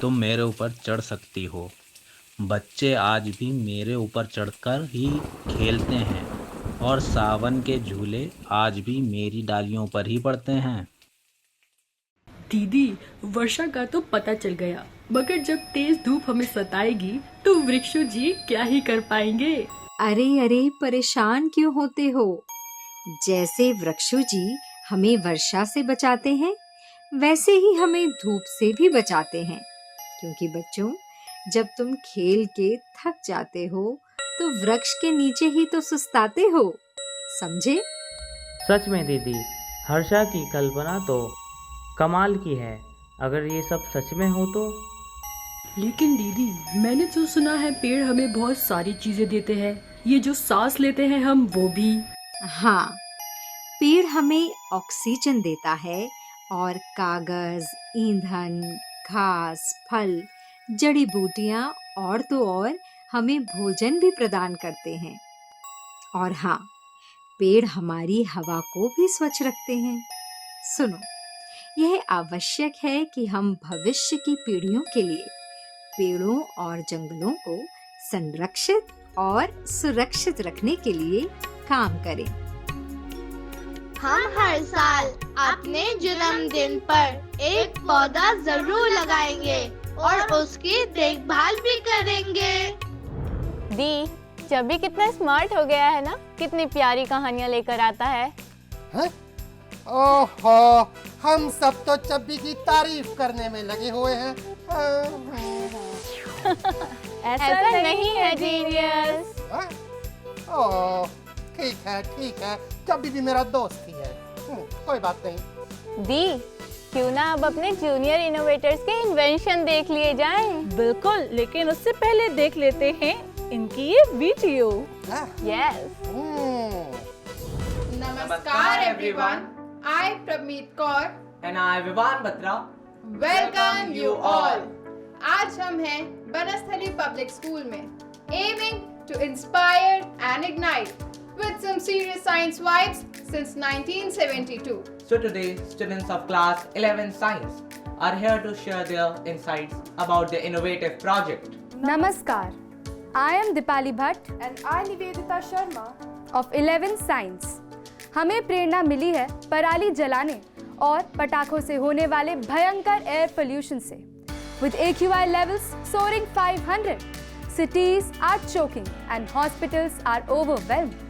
तुम मेरे ऊपर चढ़ सकती हो। बच्चे आज भी मेरे ऊपर चढ़कर ही खेलते हैं और सावन के झूले आज भी मेरी डालियों पर ही पड़ते हैं। दीदी, वर्षा का तो पता चल गया, मगर जब तेज धूप हमें सताएगी तो वृक्षों जी क्या ही कर पाएंगे। अरे अरे, परेशान क्यों होते हो? जैसे वृक्षों जी हमें वर्षा से बचाते हैं, वैसे ही हमें धूप से भी बचाते हैं। क्योंकि बच्चों, जब तुम खेल के थक जाते हो तो वृक्ष के नीचे ही तो सुस्ताते हो, समझे? सच में दीदी, हर्षा की कल्पना तो कमाल की है। अगर ये सब सच में हो तो। लेकिन दीदी, मैंने तो सुना है पेड़ हमें बहुत सारी चीजें देते हैं, ये जो सांस लेते हैं हम, वो भी। हाँ, पेड़ हमें ऑक्सीजन देता है और कागज, ईंधन, घास, फल, जड़ी बूटियां और तो और हमें भोजन भी प्रदान करते हैं। और हाँ, पेड़ हमारी हवा को भी स्वच्छ रखते हैं। सुनो, यह आवश्यक है कि हम भविष्य की पीढ़ियों के लिए पेड़ों और जंगलों को संरक्षित और सुरक्षित रखने के लिए काम करें। हम हर साल अपने जन्मदिन पर एक पौधा जरूर लगाएंगे और उसकी देखभाल भी करेंगे। दी, चबी कितना स्मार्ट हो गया है ना, कितनी प्यारी कहानियाँ लेकर आता है। हैं? ओहो, हम सब तो चब्बी की तारीफ करने में लगे हुए हैं। ऐसा नहीं है जीनियस। हाँ? ओह, ठीक है, चब्बी भी मेरा दोस्त ही है। कोई बात नहीं। दी, क्यों ना अब अपने जूनियर इनोवेटर्स के इन्वेंशन देख लिए जाएं? बिल्कुल, लेकिन उससे पहले देख लेते हैं इनकी ये वीडियो। यस। नमस्कार everyone, I Pravmeet Kaur and I Vivan Batra welcome you all. आज हम हैं बनस्थली पब्लिक स्कूल में, aiming to inspire and ignite with some serious science vibes since 1972. So today, students of class 11 science are here to share their insights about their innovative project. Namaskar, I am Dipali Bhatt And I Nivedita Sharma of 11 Science. हमें प्रेरणा मिली है पराली जलाने और पटाखों से होने वाले भयंकर एयर पोल्यूशन से। With AQI levels soaring 500, cities are choking and hospitals are overwhelmed.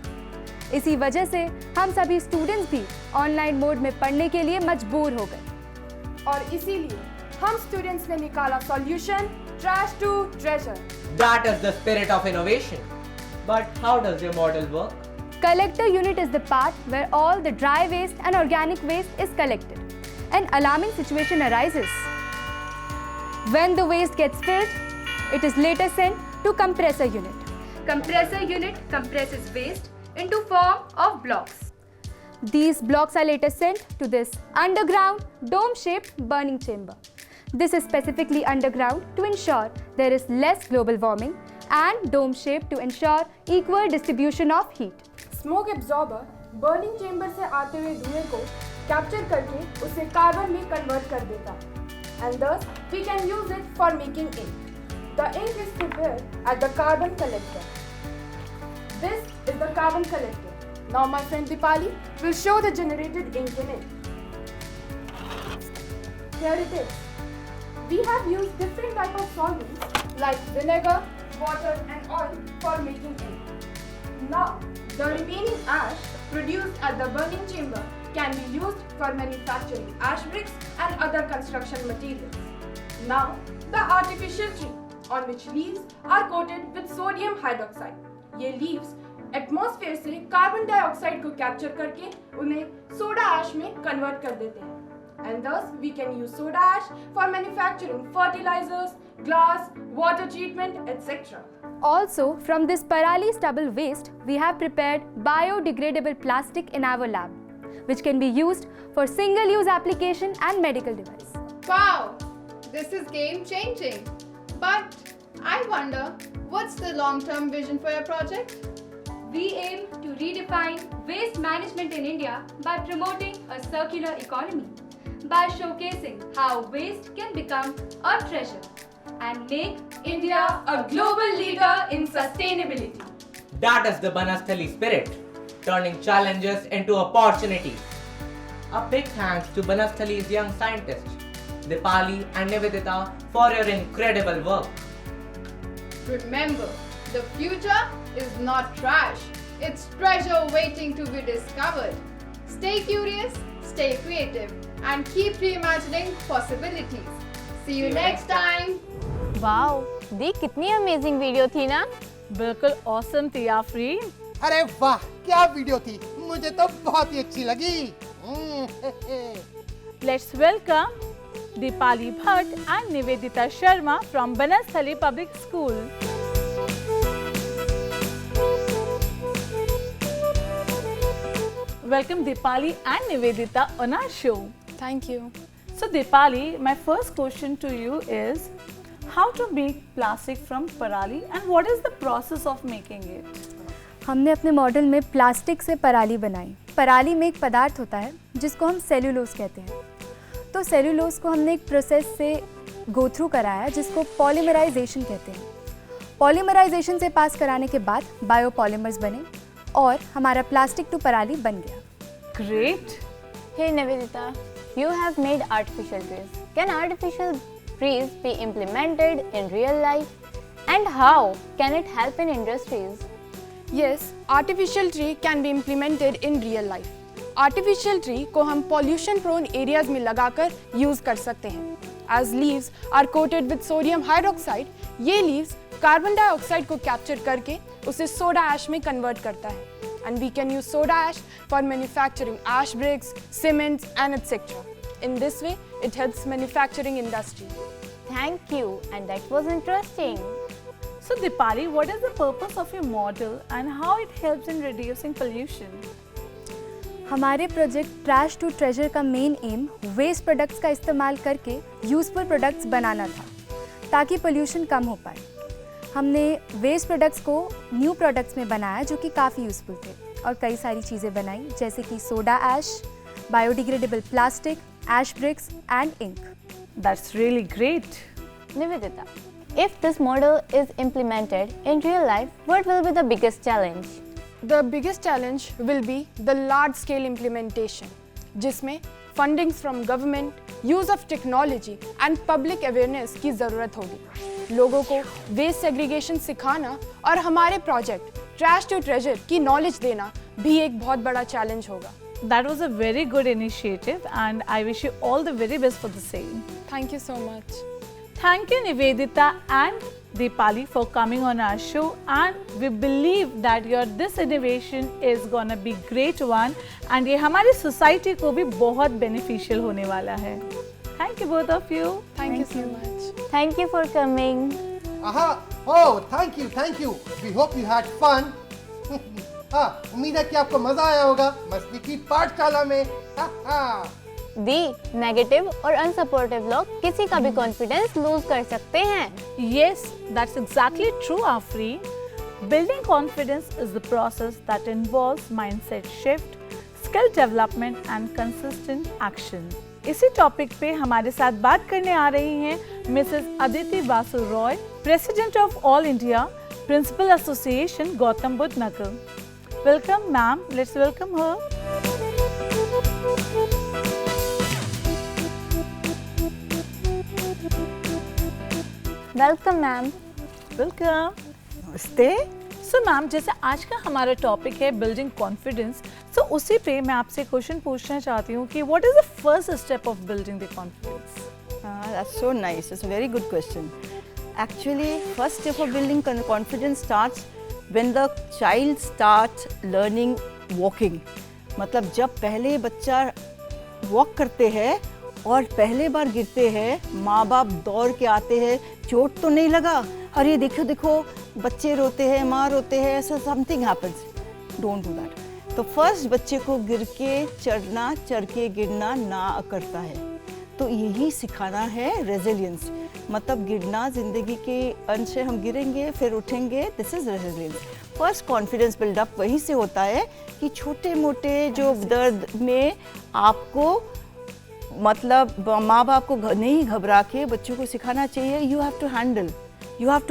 इसी वजह से हम सभी स्टूडेंट्स भी ऑनलाइन मोड में पढ़ने के लिए मजबूर हो गए और इसीलिए हम स्टूडेंट्स ने निकाला solution, trash to treasure. That is the spirit of innovation. But how does your model work? Collector unit is the part where all the dry waste and organic waste is collected. An alarming situation arises. When the waste gets filled, it is later sent to compressor unit. Compressor unit compresses waste into form of blocks. These blocks are later sent to this underground dome-shaped burning chamber. This is specifically underground to ensure there is less global warming and dome-shaped to ensure equal distribution of heat. Smoke absorber burning chamber से आते हुए धुएं को capture करके उसे carbon में convert कर देता है and thus we can use it for making ink. The ink is prepared at the carbon collector. This is the carbon collector. Now my friend Dipali will show the generated ink in it. Here it is. We have used different type of solvents like vinegar, water and oil for making ink. Now, the remaining ash produced at the burning chamber can be used for manufacturing ash bricks and other construction materials. Now, the artificial tree on which leaves are coated with sodium hydroxide. ये leaves atmosphere से carbon dioxide को capture करके उन्हें soda ash में convert कर देते हैं. And thus we can use soda ash for manufacturing fertilizers, glass, water treatment, etc. Also, from this parali stubble waste, we have prepared biodegradable plastic in our lab, which can be used for single-use application and medical device. Wow, this is game-changing. But I wonder, what's the long-term vision for your project? We aim to redefine waste management in India by promoting a circular economy. by showcasing how waste can become a treasure and make India a global leader in sustainability. That is the Banasthali spirit, turning challenges into opportunities. A big thanks to Banasthali's young scientists, Dipali and Nivedita, for your incredible work. Remember, the future is not trash. It's treasure waiting to be discovered. Stay curious, stay creative, and keep reimagining possibilities. See you next time. Wow दी, कितनी amazing video थी ना। बिल्कुल awesome थी आफरीन। अरे वाह, क्या video थी, मुझे तो बहुत ही अच्छी लगी। Let's welcome Dipali Bhatt and Nivedita Sharma from Banasthali Public School. Welcome Dipali and Nivedita on our show. Thank you. So Dipali, my first question to you is how to make plastic from parali and what is the process of making it? हमने अपने model में plastic से पराली बनाई। पराली में एक पदार्थ होता है जिसको हम सेल्यूलोज कहते हैं। तो सेल्यूलोज को हमने एक प्रोसेस से गो थ्रू कराया जिसको पॉलीमराइजेशन कहते हैं। पॉलीमराइजेशन से पास कराने के बाद बायोपॉलीमर्स बने और हमारा प्लास्टिक टू पराली बन गया। Great. Hey Nivedita, you have made artificial trees. Can artificial trees be implemented in real life? And how can it help in industries? Yes, artificial tree can be implemented in real life. Artificial tree को हम pollution prone areas में लगाकर use कर सकते हैं. As leaves are coated with sodium hydroxide, ये leaves carbon dioxide को capture करके उसे soda ash में convert करता है. And we can use soda ash for manufacturing ash bricks, cements and etc. In this way, it helps manufacturing industry. Thank you, and that was interesting. So Dipali, what is the purpose of your model and how it helps in reducing pollution? हमारे project trash to treasure का main M waste products का इस्तेमाल करके useful products बनाना था ताकि pollution कम हो पाए। हमने वेस्ट प्रोडक्ट्स को न्यू प्रोडक्ट्स में बनाया जो कि काफ़ी यूज़फुल थे और कई सारी चीज़ें बनाई जैसे कि soda ash, biodegradable plastic, ash bricks and ink. That's really great. Nivedita, if this model is implemented in real life, what will be the biggest challenge? The biggest challenge will be the large-scale implementation, जिसमें fundings from government, use of technology and public awareness की ज़रूरत होगी। लोगों को waste segregation सिखाना और हमारे project trash to treasure की knowledge देना भी एक बहुत बड़ा challenge होगा। That was a very good initiative and I wish you all the very best for the same. Thank you so much. Thank you Nivedita and Dipali for coming on our show, and we believe that this innovation is gonna be great one and ये हमारी society को भी बहुत beneficial होने वाला है। Thank you both of you. Thank you so much. Thank you for coming. Oh, thank you. We hope you had fun. हाँ, उम्मीद है कि आपको मजा आया होगा मस्ती की पाठशाला में। दी, नेगेटिव और अनसपोर्टिव लोग किसी का भी कॉन्फिडेंस लूज कर सकते हैं। Yes, that's exactly true, Afri. Building confidence is the process that involves mindset shift, skill development and consistent action. इसी टॉपिक पे हमारे साथ बात करने आ रही हैं Mrs Aditi Basu Roy, president of all India principal association Gautam Buddh Nagar. Welcome, ma'am. Let's welcome her. Welcome, ma'am. Welcome. नमस्ते। So, ma'am, जैसे आज का हमारा टॉपिक है बिल्डिंग कॉन्फिडेंस, तो उसी पे मैं आपसे क्वेश्चन पूछना चाहती हूँ कि what is the first step of building the confidence? That's so nice. It's a very good question. Actually, first step of building confidence starts when the child starts learning walking. मतलब जब पहले बच्चा walk करते हैं और पहले बार गिरते हैं, माँ बाप दौड़ के आते हैं, चोट तो नहीं लगा, अरे देखो देखो बच्चे रोते हैं, माँ रोते हैं, ऐसा something happens, don't do that. तो फर्स्ट बच्चे को गिर के चढ़ना, चढ़ के गिरना ना करता है, तो यही सिखाना है रेजिलियंस। मतलब गिरना ज़िंदगी के अंश से, हम गिरेंगे फिर उठेंगे, this is resilience. First confidence build up वहीं से होता है कि छोटे मोटे जो दर्द में आपको मतलब माँ बाप को नहीं घबरा के बच्चों को सिखाना चाहिए, you have to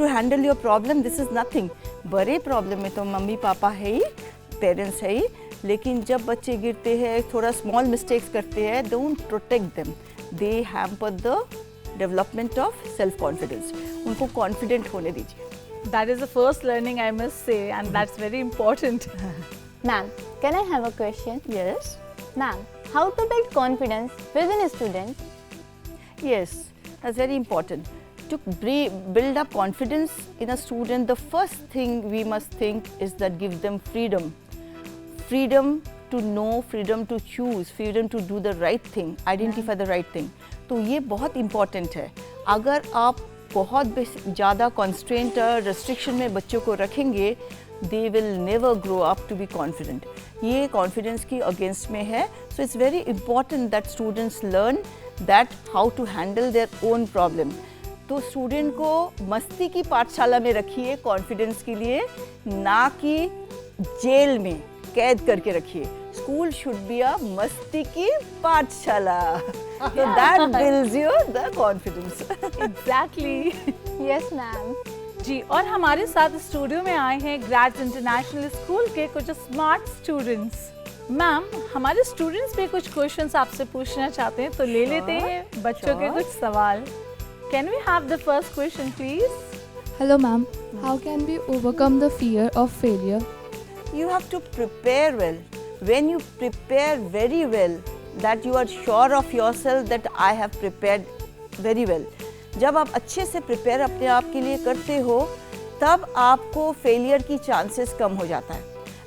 handle your problem, this is nothing. बड़े प्रॉब्लम में तो मम्मी पापा है ही, पेरेंट्स है ही, लेकिन जब बच्चे गिरते हैं, थोड़ा स्मॉल मिस्टेक्स करते हैं, don't protect them, they hamper the development of self confidence. उनको कॉन्फिडेंट होने दीजिए। That is the first learning, I must say, and that's very important. Ma'am, can I have a question? Yes. Ma'am, how to build confidence within a student? Yes, that's very important. To build up confidence in a student, the first thing we must think is that give them freedom. Freedom to know, freedom to choose, freedom to do the right thing, identify the right thing. तो ये बहुत important है। अगर आप बहुत ज़्यादा constraint और restriction में बच्चों को रखेंगे, they will never grow up to be confident. ये confidence की against में है। So it's very important that students learn that how to handle their own problem. तो स्टूडेंट को मस्ती की पाठशाला में रखिए confidence के लिए, ना कि जेल में कैद करके रखिए। स्कूल शुड बी अ मस्ती की पाठशाला। So that builds you the confidence. Exactly. Yes, ma'am. जी, और हमारे साथ स्टूडियो में आए हैं ग्रैड्स इंटरनेशनल स्कूल के कुछ स्मार्ट स्टूडेंट्स। मैम, हमारे स्टूडेंट्स भी कुछ क्वेश्चंस आपसे पूछना चाहते हैं, तो ले लेते हैं बच्चों के कुछ सवाल। Can we have the first question, please? Hello, ma'am. How can we overcome the fear of failure? You have to prepare well. When you prepare very well, that you are sure of yourself that I have prepared very well. जब आप अच्छे से prepare अपने आप के लिए करते हो, तब आपको फेलियर की चांसेस कम हो जाता है।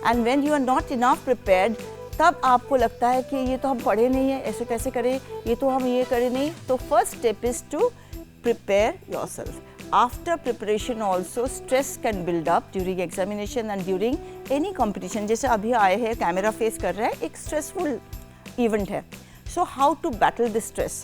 And when you are not enough prepared, तब आपको लगता है कि ये तो हम पढ़े नहीं है, ऐसे कैसे करें, ये तो हम ये करें नहीं। तो first step is to prepare yourself. After preparation also stress can build up during examination and during any competition. जैसे अभी आए हैं, कैमरा फेस कर रहे हैं, एक स्ट्रेसफुल इवेंट है। So how to battle this stress?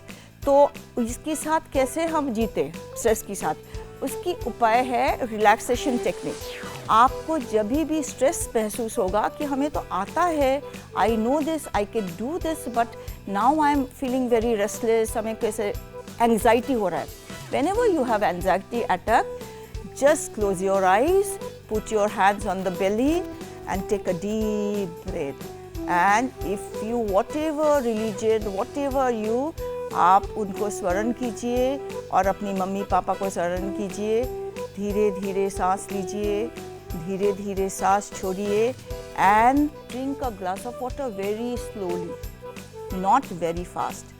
तो इसके साथ कैसे हम जीते स्ट्रेस के साथ, उसकी उपाय है रिलैक्सेशन टेक्निक। आपको जब भी स्ट्रेस महसूस होगा कि हमें तो आता है, I know this, I can do this, but now I am feeling very restless, हमें कैसे एंग्जाइटी हो रहा है। Whenever you have anxiety attack, just close your eyes, put your hands on the belly and take a deep breath. And if you, whatever religion, whatever you, आप उनको स्मरण कीजिए और अपनी मम्मी पापा को स्मरण कीजिए। धीरे धीरे सांस लीजिए, धीरे धीरे सांस छोड़िए and drink a glass of water very slowly, not very fast.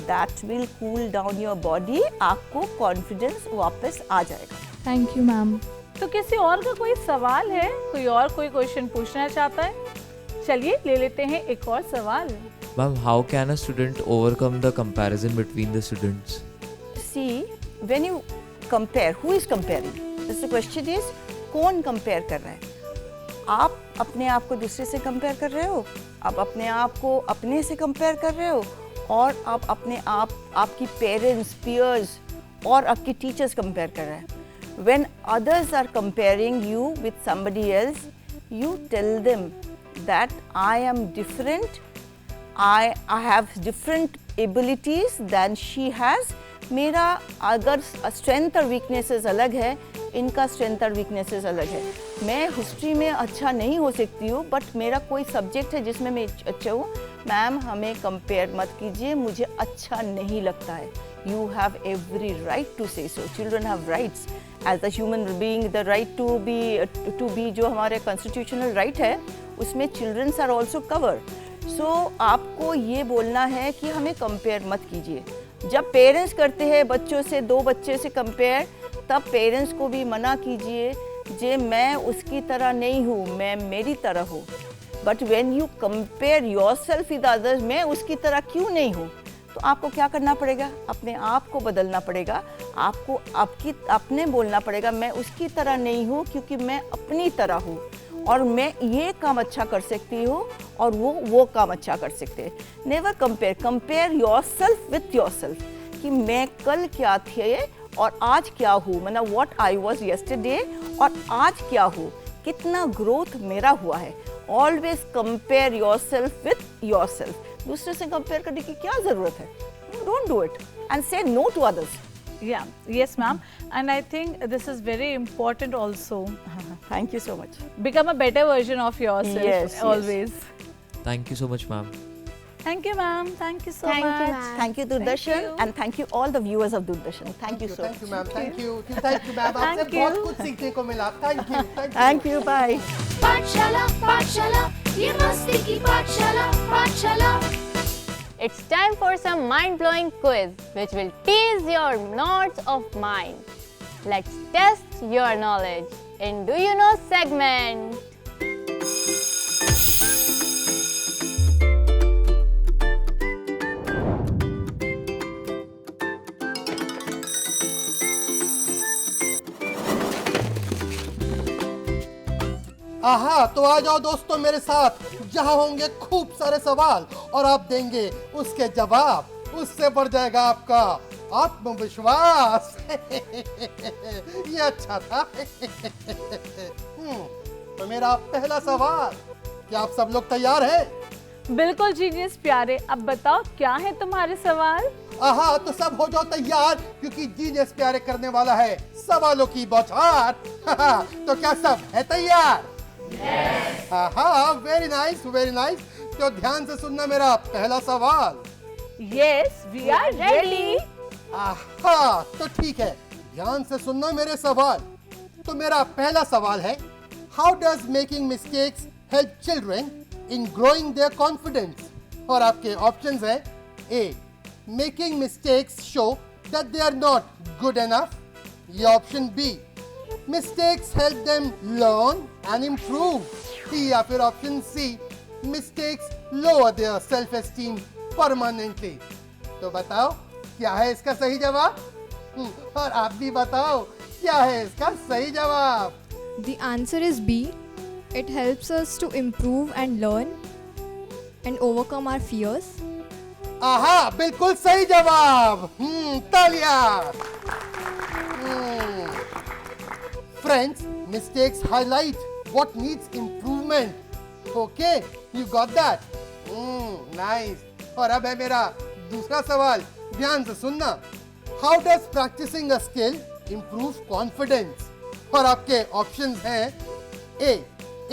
That will cool down your body. आपको कॉन्फिडेंस वापस आ जाएगा। Thank you, ma'am. तो किसी और का कोई सवाल है, कोई और कोई क्वेश्चन पूछना चाहता है? चलिए ले लेते हैं एक और सवाल। Ma'am, how can a student overcome the comparison between the students? See, when you compare, who is comparing? The question is, कौन compare कर रहा है? आप अपने आप को दूसरे से compare कर रहे हो, आप अपने आप को अपने से compare कर रहे हो, और आप अपने आप आपकी पेरेंट्स, पीयर्स और आपके टीचर्स कंपेयर कर रहे हैं। When others are comparing you with somebody else, you tell them that I am different, I have different abilities than she has. मेरा अगर स्ट्रेंथ और वीकनेसेस अलग है, इनका स्ट्रेंथ और वीकनेसेस अलग है। मैं हिस्ट्री में अच्छा नहीं हो सकती हूँ, बट मेरा कोई सब्जेक्ट है जिसमें मैं अच्छा हूँ। मैम, हमें कंपेयर मत कीजिए, मुझे अच्छा नहीं लगता है। You have every right to say so. Children have rights as a human being, the right to be जो हमारे कॉन्स्टिट्यूशनल राइट है, उसमें childrens are also covered. So आपको ये बोलना है कि हमें कंपेयर मत कीजिए। जब पेरेंट्स करते हैं बच्चों से, दो बच्चे से कंपेयर, तब पेरेंट्स को भी मना कीजिए जे मैं उसकी तरह नहीं हूँ, मैं मेरी तरह हूँ। But when you compare yourself with others, मैं उसकी तरह क्यों नहीं हूँ, तो आपको क्या करना पड़ेगा? अपने आप को बदलना पड़ेगा। आपको अपने बोलना पड़ेगा, मैं उसकी तरह नहीं हूँ क्योंकि मैं अपनी तरह हूँ, और मैं ये काम अच्छा कर सकती हूँ और वो काम अच्छा कर सकते हैं। Never compare yourself with yourself, कि मैं कल क्या थे और आज क्या हूँ, मतलब व्हाट आई वाज यस्टरडे और आज क्या हूँ, कितना ग्रोथ मेरा हुआ है। Always compare yourself with yourself. दूसरे से कंपेयर करने की क्या ज़रूरत है? don't do it and say no to others. Yeah, yes, ma'am. And I think this is very important also. Thank you so much. Become a better version of yourself Yes, always. Thank you so much, ma'am. Thank you, ma'am. Thank you so Thank you, much. ma'am. Thank you, Doordarshan, and thank you all the viewers of Doordarshan. Thank you so much. Thank you, ma'am. Thank you. Thank you, ma'am. आपसे Thank you. बहुत कुछ सीखने को मिला. Thank you. Thank you. Bye. पाठशाला पाठशाला ये मस्ती की पाठशाला पाठशाला. It's time for some mind-blowing quiz which will tease your knots of mind. Let's test your knowledge in Do You Know segment. आहा, तो आ जाओ दोस्तों मेरे साथ, जहां होंगे खूब सारे सवाल और आप देंगे उसके जवाब. उससे बढ़ जाएगा आपका आत्मविश्वास. ये अच्छा था. तो मेरा पहला सवाल, क्या आप सब लोग तैयार हैं? बिल्कुल जीनियस प्यारे. अब बताओ क्या है तुम्हारे सवाल? आहा, तो सब हो जाओ तैयार, क्योंकि जीनियस प्यारे करने वाला है सवालों की बौछार. तो क्या सब है तैयार? आहा, वेरी नाइस, वेरी नाइस. तो ध्यान से सुनना मेरा पहला सवाल. Yes, we are ready. आहा, तो ठीक है, ध्यान से सुनना मेरे सवाल. तो मेरा पहला सवाल है, How does making mistakes help children in growing their confidence? और आपके ऑप्शंस हैं: A. Making mistakes show that they are not good enough. या option B. Mistakes help them learn and improve. या फिर option C. Mistakes lower their self-esteem permanently. तो बताओ क्या है इसका सही जवाब? और आप भी बताओ क्या है इसका सही जवाब? The answer is B. It helps us to improve and learn and overcome our fears. आहा, बिल्कुल सही जवाब. तालियां. Friends, mistakes highlight what needs improvement. Okay, you got that? Nice. और अब है मेरा दूसरा सवाल. ध्यान से सुनना. How does practicing a skill improve confidence? और आपके ऑप्शंस हैं: A.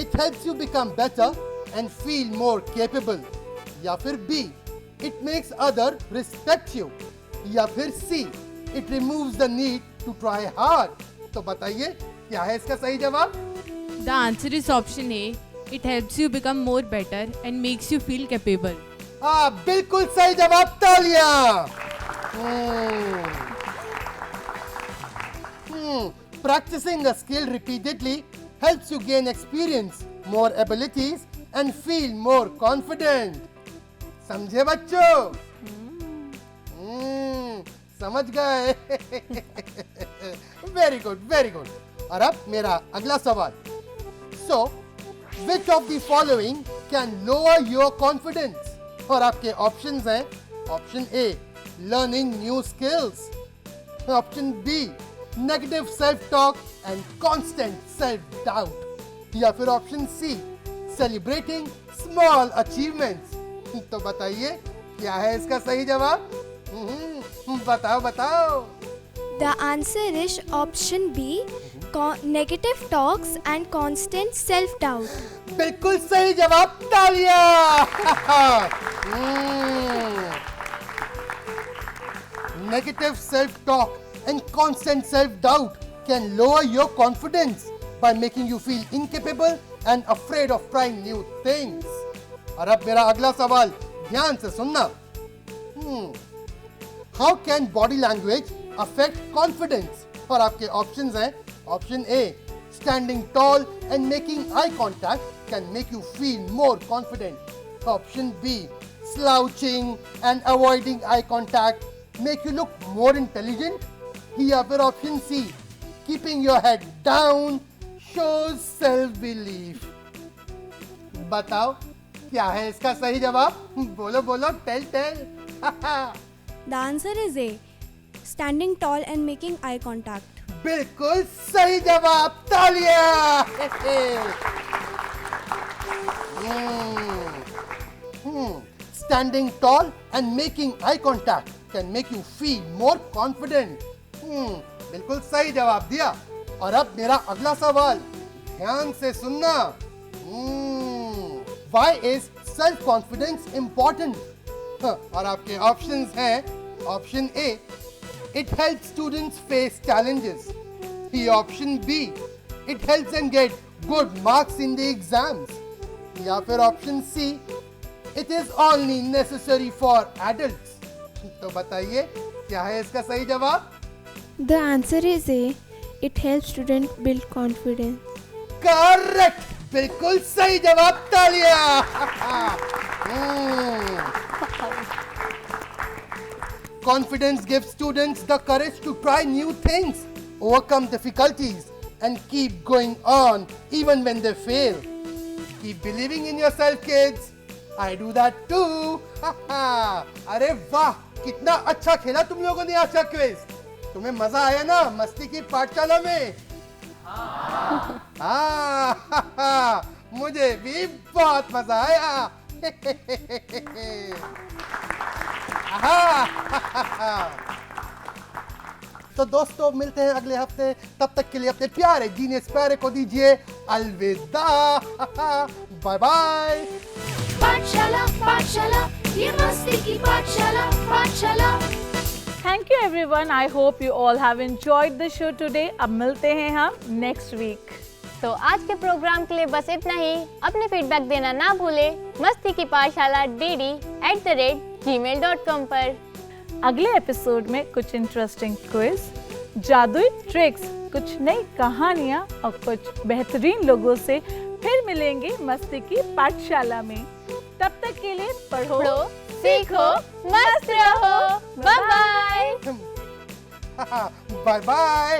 It helps you become better and feel more capable. या फिर B. It makes others respect you. या फिर C. It removes the need to try hard. तो बताइए क्या है इसका सही जवाब? The answer is option A. It helps you become more better and makes you feel capable. बिल्कुल सही जवाब. तालियां. Practicing a skill repeatedly helps you gain experience, more abilities and feel more confident. समझे बच्चों? समझ गए? Very good, very good. और अब मेरा अगला सवाल. So, which of the following can lower your confidence? और आपके ऑप्शंस हैं: option A. Learning new skills. Option B. Negative self-talk and constant self-doubt. या फिर option C. Celebrating small achievements. तो बताइए क्या है इसका सही जवाब? बताओ बताओ. The answer is option B. Negative talks and constant self-doubt. बिल्कुल सही जवाब. तालियां. Negative self-talk and constant self-doubt can lower your confidence by making you feel incapable and afraid of trying new things. और अब मेरा अगला सवाल. ध्यान से सुनना. How can body language affect confidence? और आपके ऑप्शंस हैं: option A. Standing tall and making eye contact can make you feel more confident. Option B. Slouching and avoiding eye contact make you look more intelligent. या फिर option C. Keeping your head down shows self-belief. बताओ क्या है इसका सही जवाब? बोलो बोलो. Tell. The answer is A. Standing tall and making eye contact. बिल्कुल सही जवाब. तालियां. Standing tall and making eye contact can make you feel more confident. बिल्कुल सही जवाब दिया। और अब मेरा अगला सवाल, ध्यान से सुनना। Why is self confidence important? और आपके ऑप्शंस हैं, option A, it helps students face challenges. Option B, it helps them get good marks in the exams. या फिर option C, it is only necessary for adults. तो बताइए क्या है इसका सही जवाब? The answer is A. It helps students build confidence. Correct! बिल्कुल सही जवाब, तालियां! Confidence gives students the courage to try new things, overcome difficulties, and keep going on even when they fail. Keep believing in yourself, kids. I do that too. अरे वाह, कितना अच्छा खेला तुम लोगों ने आज का क्विज। तुम्हें मजा आया ना मस्ती की पाठशाला में? मुझे भी बहुत मजा आया। तो दोस्तों, मिलते हैं अगले हफ्ते। तब तक के लिए अपने प्यारे जीनियस प्यारे को दीजिए अलविदा। Bye bye. पाठशाला पाठशाला, ये मस्ती की पाठशाला पाठशाला। Thank you everyone. I hope you all have enjoyed the show today. अब मिलते हैं हम next week. तो आज के प्रोग्राम के लिए बस इतना ही। अपने फीडबैक देना ना भूले मस्ती की पाठशाला dd@gmail.com पर। अगले एपिसोड में कुछ इंटरेस्टिंग क्विज, जादुई ट्रिक्स, कुछ नई कहानियाँ और कुछ बेहतरीन लोगों से फिर मिलेंगे मस्ती की पाठशाला में। तब तक के लिए पढ़ो, सीखो, मस्त रहो। Bye bye. Bye bye.